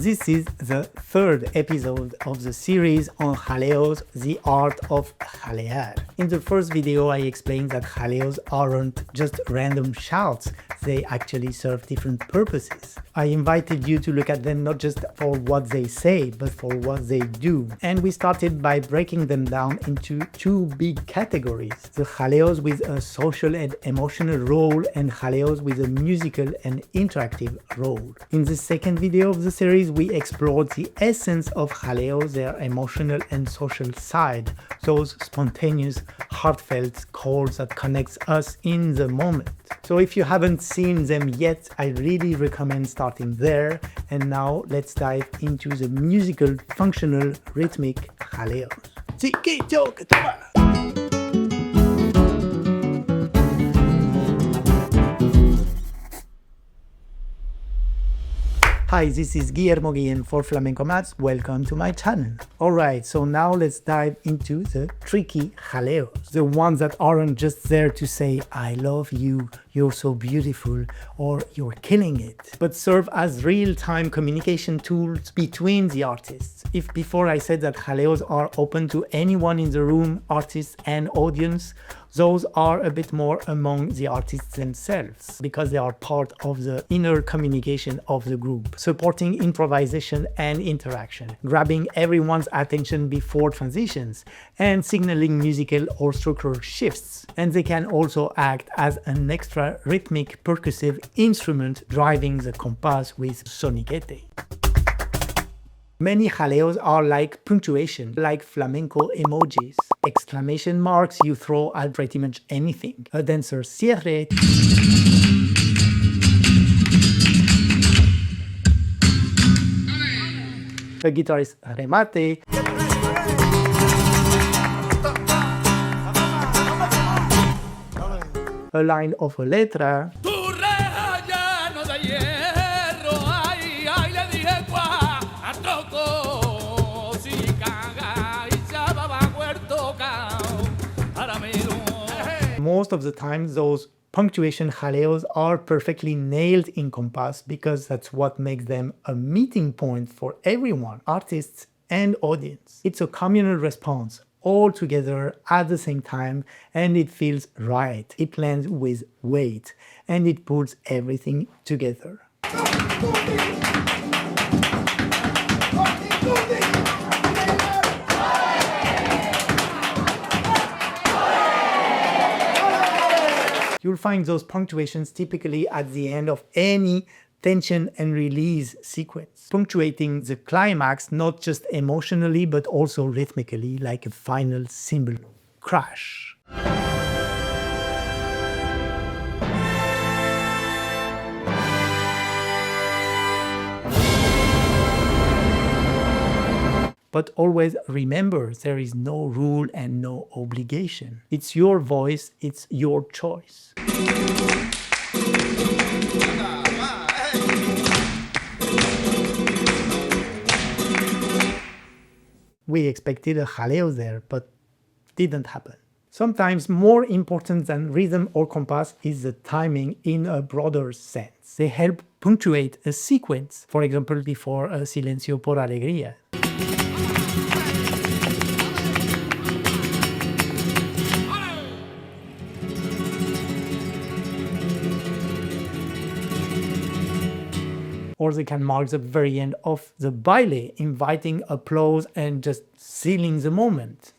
This is the third episode of the series on Jaleos, the Art of Jalear. In the first video I explained that Jaleos aren't just random shouts, they actually serve different purposes. I invited you to look at them not just for what they say, but for what they do. And we started by breaking them down into two big categories: the Jaleos with a social and emotional role, and Jaleos with a musical and interactive role. In the second video of the series, we explored the essence of Jaleos, their emotional and social side, those spontaneous, heartfelt chords that connects us in the moment. So if you haven't seen them yet, I really recommend starting there. And now let's dive into the musical, functional, rhythmic Jaleos. Hi, this is Guillermo Guillen for FlamencoMAPS. Welcome to my channel. Alright, so now let's dive into the tricky Jaleos. The ones that aren't just there to say, I love you, you're so beautiful, or you're killing it, but serve as real-time communication tools between the artists. If before I said that Jaleos are open to anyone in the room, artists and audience, those are a bit more among the artists themselves, because they are part of the inner communication of the group, supporting improvisation and interaction, grabbing everyone's attention before transitions, and signaling musical or structural shifts. And they can also act as an extra rhythmic percussive instrument driving the Compás with Soniquete. Many Jaleos are like punctuation, like flamenco emojis, exclamation marks you throw at pretty much anything. A dancer's cierre, a guitarist's remate, a line of a letra, most of the time those punctuation Jaleos are perfectly nailed in Compás, because that's what makes them a meeting point for everyone, artists and audience. It's a communal response, all together at the same time, and it feels right. It lands with weight, and it pulls everything together. You'll find those punctuations typically at the end of any tension and release sequence, punctuating the climax not just emotionally but also rhythmically, like a final cymbal crash. But always remember, there is no rule and no obligation. It's your voice, it's your choice. We expected a Jaleo there, but didn't happen. Sometimes more important than rhythm or Compás is the timing in a broader sense. They help punctuate a sequence, for example before a silencio por alegría. Or they can mark the very end of the baile, inviting applause and just sealing the moment.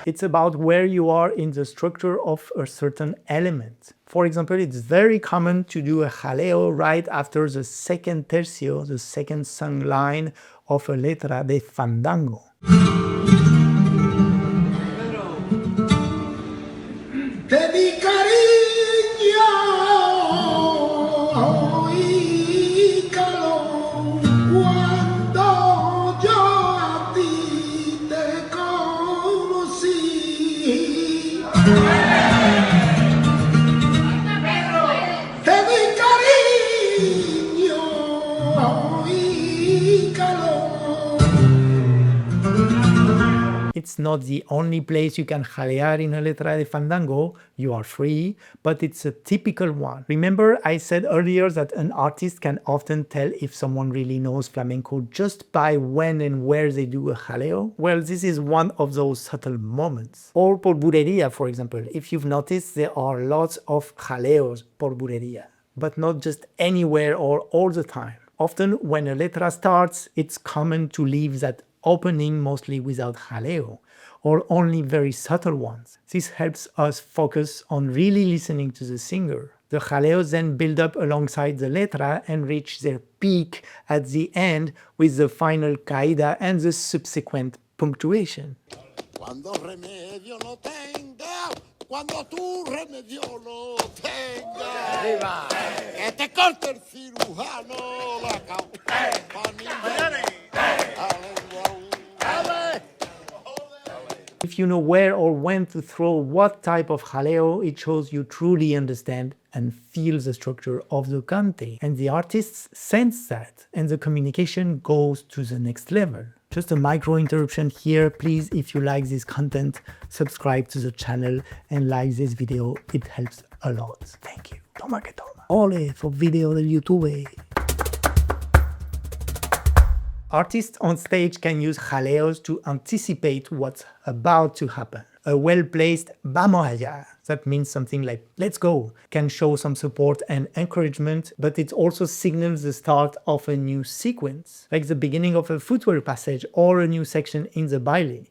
It's about where you are in the structure of a certain element. For example, it's very common to do a Jaleo right after the second tercio, the second sung line of a letra de fandango. It's not the only place you can jalear in a letra de fandango, you are free, but it's a typical one. Remember I said earlier that an artist can often tell if someone really knows flamenco just by when and where they do a jaleo? Well, this is one of those subtle moments. Or por bulería, for example. If you've noticed, there are lots of jaleos por bulería, but not just anywhere or all the time. Often when a letra starts, it's common to leave that opening mostly without jaleo, or only very subtle ones. This helps us focus on really listening to the singer. The jaleos then build up alongside the letra and reach their peak at the end with the final caída and the subsequent punctuation. Cuando remedio no tenga, cuando tu remedio no tenga, arriba, que te corte el cirujano la campanilla. If you know where or when to throw what type of jaleo, it shows you truly understand and feel the structure of the cante. And the artists sense that, and the communication goes to the next level. Just a micro interruption here. Please, if you like this content, subscribe to the channel and like this video. It helps a lot. Thank you. Toma que toma. Ole for video del YouTube. Artists on stage can use jaleos to anticipate what's about to happen. A well-placed vamos allá, that means something like let's go, can show some support and encouragement, but it also signals the start of a new sequence, like the beginning of a footwear passage or a new section in the baile.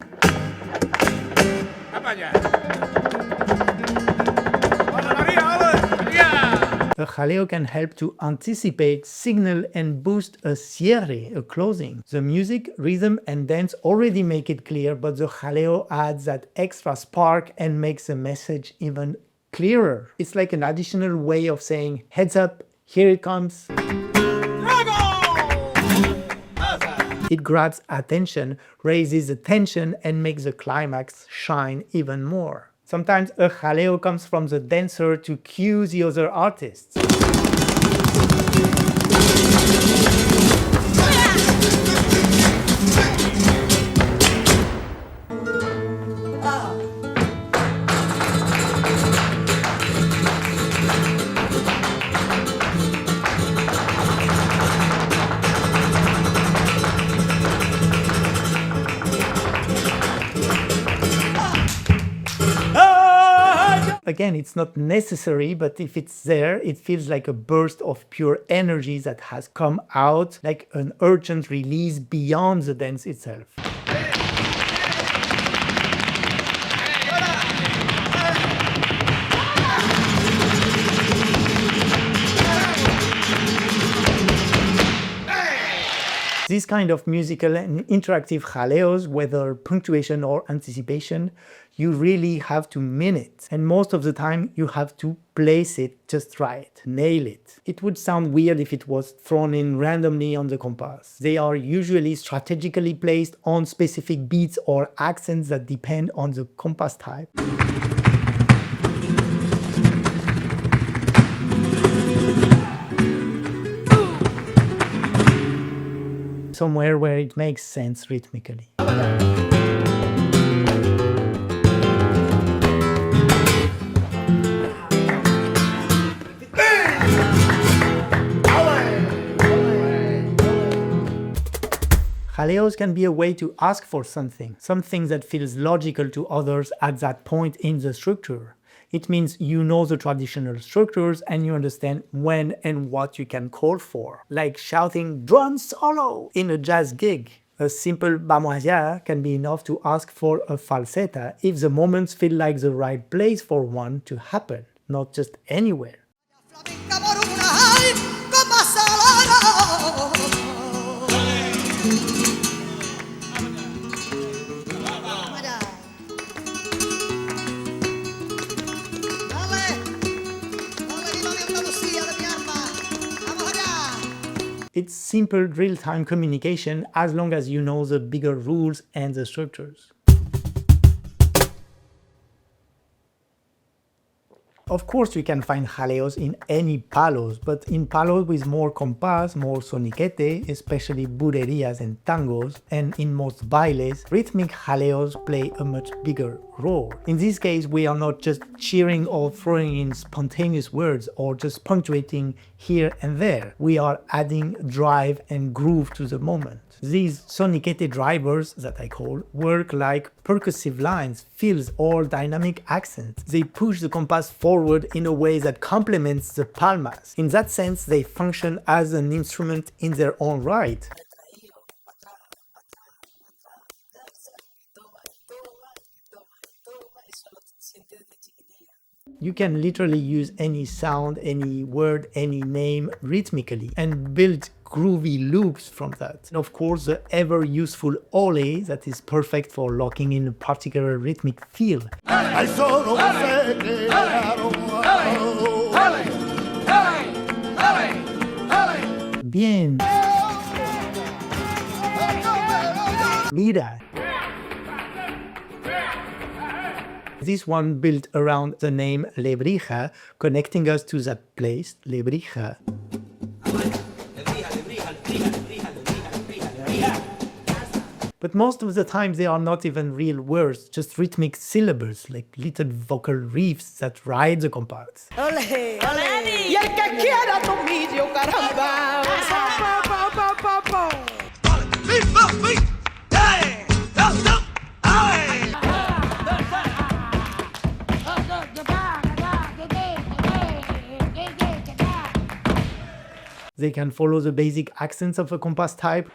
A jaleo can help to anticipate, signal and boost a cierre, a closing. The music, rhythm and dance already make it clear, but the jaleo adds that extra spark and makes the message even clearer. It's like an additional way of saying, heads up, here it comes. It grabs attention, raises the tension and makes the climax shine even more. Sometimes a jaleo comes from the dancer to cue the other artists. Again, it's not necessary, but if it's there, it feels like a burst of pure energy that has come out, like an urgent release beyond the dance itself. These kind of musical and interactive jaleos, whether punctuation or anticipation, you really have to mean it. And most of the time you have to place it just right, nail it. It would sound weird if it was thrown in randomly on the Compás. They are usually strategically placed on specific beats or accents that depend on the Compás type. Somewhere where it makes sense rhythmically. Jaleos can be a way to ask for something that feels logical to others at that point in the structure. It means you know the traditional structures and you understand when and what you can call for, like shouting drum solo in a jazz gig. A simple vamos allá can be enough to ask for a falseta if the moments feel like the right place for one to happen, not just anywhere. It's simple real-time communication as long as you know the bigger rules and the structures. Of course, you can find jaleos in any palos, but in palos with more compás, more soniquete, especially burerias and tangos, and in most bailes, rhythmic jaleos play a much bigger role. In this case, we are not just cheering or throwing in spontaneous words or just punctuating here and there. We are adding drive and groove to the moment. These Soniquete drivers, that I call, work like percussive lines, fills, or dynamic accents. They push the compass forward in a way that complements the palmas. In that sense, they function as an instrument in their own right. You can literally use any sound, any word, any name rhythmically and build groovy loops from that. And of course, the ever useful ole that is perfect for locking in a particular rhythmic feel. Bien. Mira. This one built around the name Lebrija, connecting us to that place, Lebrija. But most of the time they are not even real words, just rhythmic syllables, like little vocal riffs that ride the compass. They can follow the basic accents of a compass type.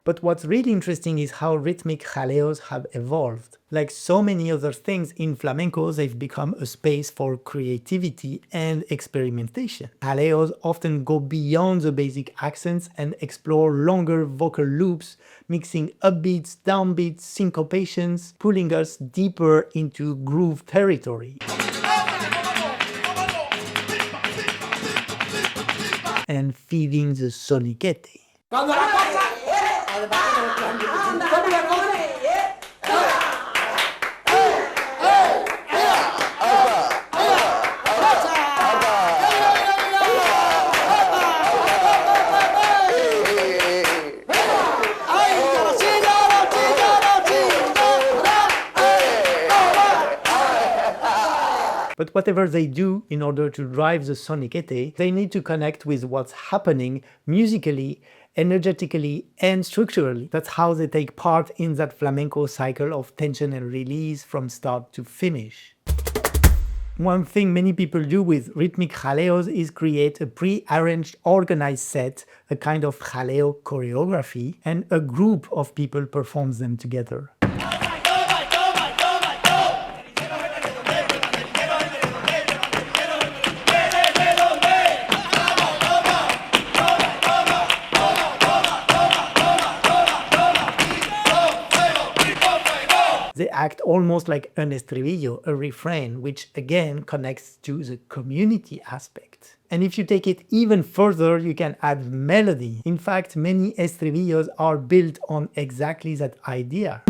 But what's really interesting is how rhythmic jaleos have evolved. Like so many other things in flamenco, they've become a space for creativity and experimentation. Jaleos often go beyond the basic accents and explore longer vocal loops, mixing upbeats, downbeats, syncopations, pulling us deeper into groove territory. And feeding the soniquete. But whatever they do in order to drive the soniquete, they need to connect with what's happening musically, energetically, and structurally. That's how they take part in that flamenco cycle of tension and release from start to finish. One thing many people do with rhythmic jaleos is create a pre-arranged organized set, a kind of jaleo choreography, and a group of people performs them together. They act almost like an estribillo, a refrain, which again connects to the community aspect. And if you take it even further, you can add melody. In fact, many estribillos are built on exactly that idea.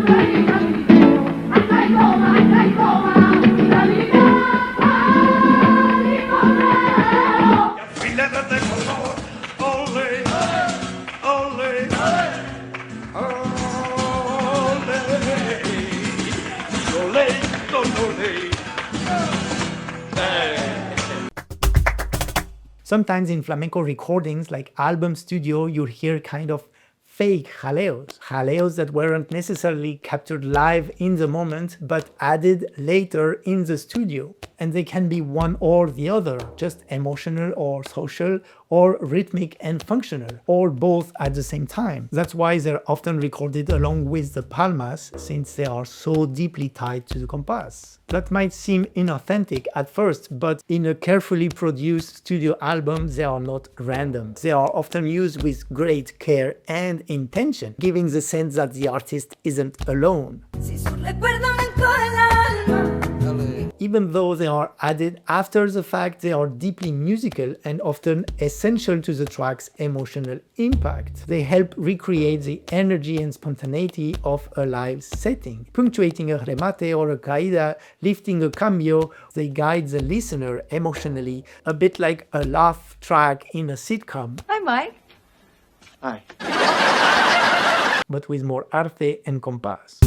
Sometimes in flamenco recordings, like album studio, you hear kind of fake jaleos. Jaleos that weren't necessarily captured live in the moment, but added later in the studio. And they can be one or the other, just emotional or social, or rhythmic and functional, or both at the same time. That's why they're often recorded along with the palmas, since they are so deeply tied to the compass. That might seem inauthentic at first, but in a carefully produced studio album, they are not random. They are often used with great care and intention, giving the sense that the artist isn't alone. If even though they are added after the fact, they are deeply musical and often essential to the track's emotional impact. They help recreate the energy and spontaneity of a live setting. Punctuating a remate or a caída, lifting a cambio, they guide the listener emotionally, a bit like a laugh track in a sitcom. Hi, Mike. Hi. But with more arte and compás.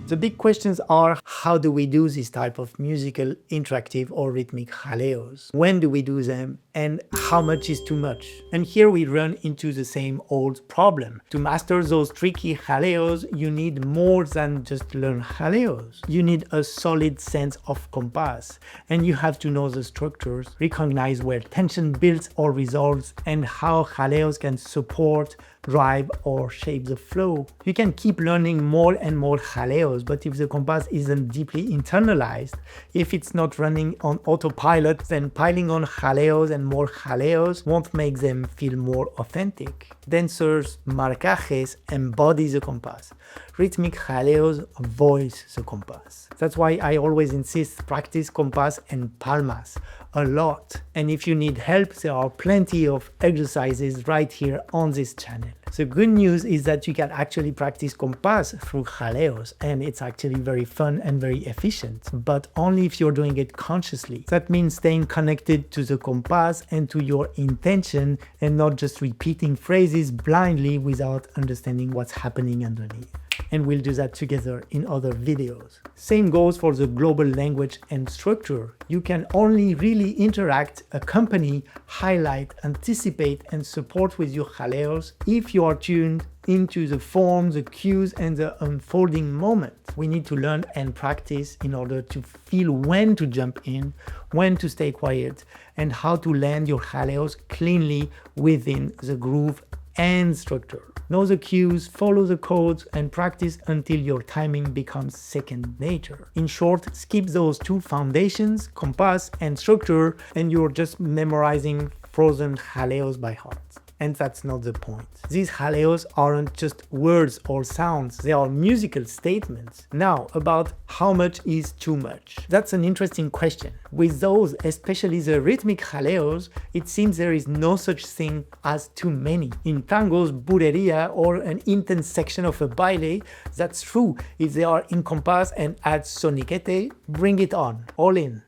The big questions are, how do we do this type of musical, interactive or rhythmic jaleos? When do we do them? And how much is too much? And here we run into the same old problem. To master those tricky jaleos, you need more than just learn jaleos. You need a solid sense of compás, and you have to know the structures, recognize where tension builds or resolves, and how jaleos can support, drive or shape the flow. You can keep learning more and more jaleos, but if the compás isn't deeply internalized, if it's not running on autopilot, then piling on jaleos and more jaleos won't make them feel more authentic. Dancers, marcajes embody the compás. Rhythmic jaleos voice the compás. That's why I always insist practice compás and palmas a lot. And if you need help, there are plenty of exercises right here on this channel. The good news is that you can actually practice compás through jaleos, and it's actually very fun and very efficient, but only if you're doing it consciously. That means staying connected to the compás and to your intention and not just repeating phrases blindly without understanding what's happening underneath. And we'll do that together in other videos. Same goes for the global language and structure. You can only really interact, accompany, highlight, anticipate, and support with your jaleos if you are tuned into the form, the cues, and the unfolding moment. We need to learn and practice in order to feel when to jump in, when to stay quiet, and how to land your jaleos cleanly within the groove and structure. Know the cues, follow the codes, and practice until your timing becomes second nature. In short, skip those two foundations, compás and structure, and you're just memorizing frozen jaleos by heart. And that's not the point. These jaleos aren't just words or sounds, they are musical statements. Now, about how much is too much? That's an interesting question. With those, especially the rhythmic jaleos, it seems there is no such thing as too many. In tangos, bulería, or an intense section of a baile, that's true. If they are in compás and add soniquete, bring it on, all in.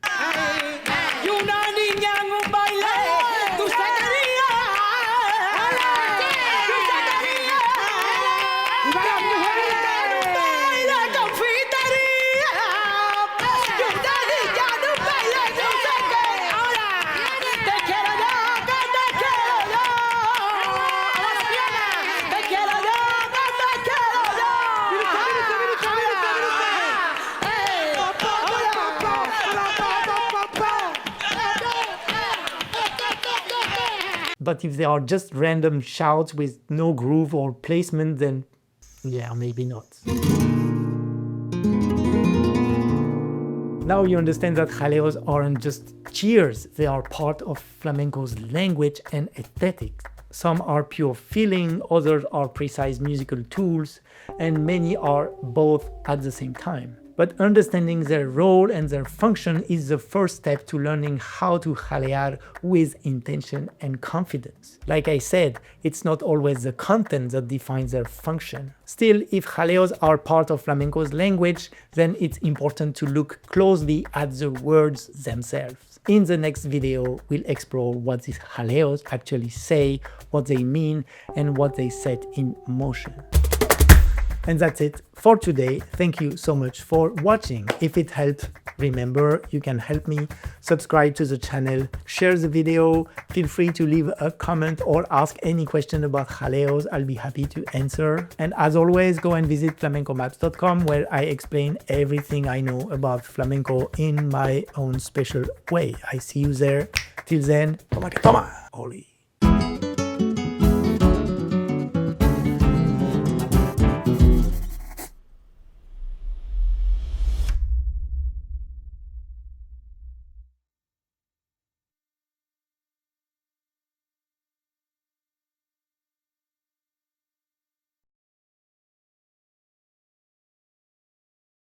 But if they are just random shouts with no groove or placement, then yeah, maybe not. Now you understand that jaleos aren't just cheers, they are part of flamenco's language and aesthetic. Some are pure feeling, others are precise musical tools, and many are both at the same time. But understanding their role and their function is the first step to learning how to jalear with intention and confidence. Like I said, it's not always the content that defines their function. Still, if jaleos are part of flamenco's language, then it's important to look closely at the words themselves. In the next video, we'll explore what these jaleos actually say, what they mean, and what they set in motion. And that's it for today. Thank you so much for watching. If it helped, remember, you can help me. Subscribe to the channel, share the video, feel free to leave a comment or ask any question about jaleos. I'll be happy to answer. And as always, go and visit flamencomaps.com where I explain everything I know about flamenco in my own special way. I see you there. Till then, toma que toma, Oli.